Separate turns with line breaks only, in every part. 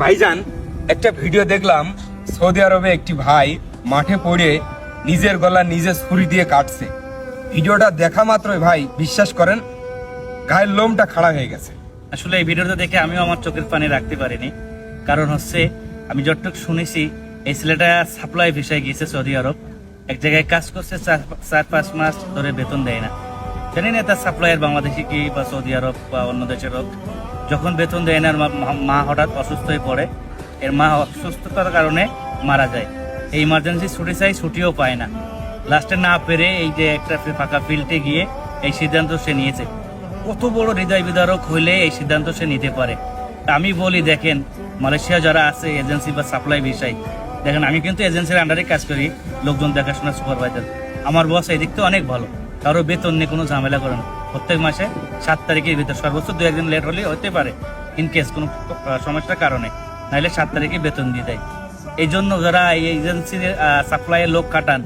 ভাইজান, একটা ভিডিও দেখলাম, সৌদি আরবে একটি ভাই মাঠে পড়ে নিজের গলা নিজে ছুরি দিয়ে কাটছে। ভিডিওটা দেখা মাত্রই ভাই বিশ্বাস করেন গায়ের লোমটা খাড়া হয়ে গেছে।
আসলে এই ভিডিওটা দেখে আমিও আমার চোখের পানি রাখতে পারিনি। কারণ হচ্ছে, আমি যতটুকু শুনেছি এই ছেলেটা সাপ্লাই ভিসায় গিয়েছে সৌদি আরব, এক জায়গায় কাজ করছে, 4-5 মাস ধরে বেতন দেয় না। জানি না তার সাপ্লাইয়ের বাংলাদেশি কি বা সৌদি আরব বা অন্য দেশের হোক, যখন বেতন দেয় না মা হঠাৎ অসুস্থ হয়ে পড়ে। এর মা অসুস্থতার কারণে মারা যায়। এই ইমার্জেন্সি ছুটি চাই, ছুটিও পায় না। লাস্টে না পেরে এই যে একটা ফাঁকা ফিল্ডে গিয়ে এই সিদ্ধান্ত সে নিয়েছে। কত বড় হৃদয় বিদারক হইলে এই সিদ্ধান্ত সে নিতে পারে। তা আমি বলি, দেখেন মালয়েশিয়া যারা আছে এজেন্সি বা সাপ্লাই বিষয়, দেখেন আমি কিন্তু এজেন্সির আন্ডারে কাজ করি, লোকজন দেখাশোনা সুপারভাইজার। আমার বস এই দিক থেকে অনেক ভালো, কারো বেতন নিয়ে কোনো ঝামেলা করে না। প্রত্যেক মাসে 7 তারিখের ভিতর, সর্বোচ্চ 2-1 দিন লেট হলে হতে পারে ইনকেস কোনো সমস্যার কারণে, নাহলে 7 তারিখে বেতন দিয়ে দেয়। এই জন্য যারা এই এজেন্সির সাপ্লাইয়ের লোক কাটান,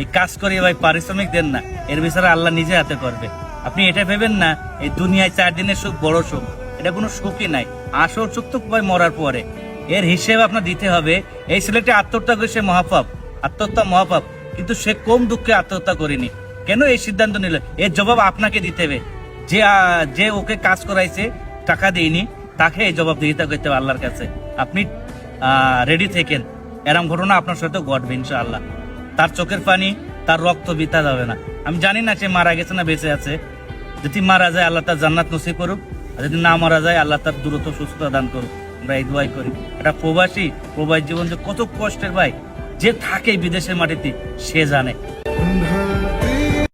এই কাজ করে ভাই পারিশ্রমিক দেন না, এর বিচারে আল্লাহ নিজে হাতে করবে। আপনি এটা ভেবেন না এই দুনিয়ায় 4 দিনের সুখ বড় সুখ, এটা কোনো সুখই নাই। আসল সুখ তো ভাই মরার পরে, এর হিসেব আপনার দিতে হবে। এই ছেলেটি আত্মহত্যা করে, সে মহাপাপ, আত্মহত্যা মহাপাপ, কিন্তু সে কম দুঃখে আত্মহত্যা করেনি। কেন এই সিদ্ধান্ত নিল, এর জবাব আপনাকে দিতে হবে। যে ওকে কাজ করাইছে, টাকা দেয়নি, তাকে এই জবাবদিহিতা করতে হবে আল্লাহর কাছে। আপনি রেডি থেকেন, এরম ঘটনা আপনার সাথে ঘটবে ইনশাআল্লাহ। তার চোখের পানি, তার রক্ত বৃথা যাবে না। আমি জানি না সে মারা গেছে না বেঁচে আছে। যদি মারা যায় আল্লাহ তার জান্নাত নসিব করুক, আর যদি না মারা যায় আল্লাহ তার দ্রুত সুস্থতা দান করুক। আমরা এই দোয়াই করি। এটা প্রবাসী জীবন যে কত কষ্টের ভাই, যে থাকে বিদেশের মাটিতে সে জানে।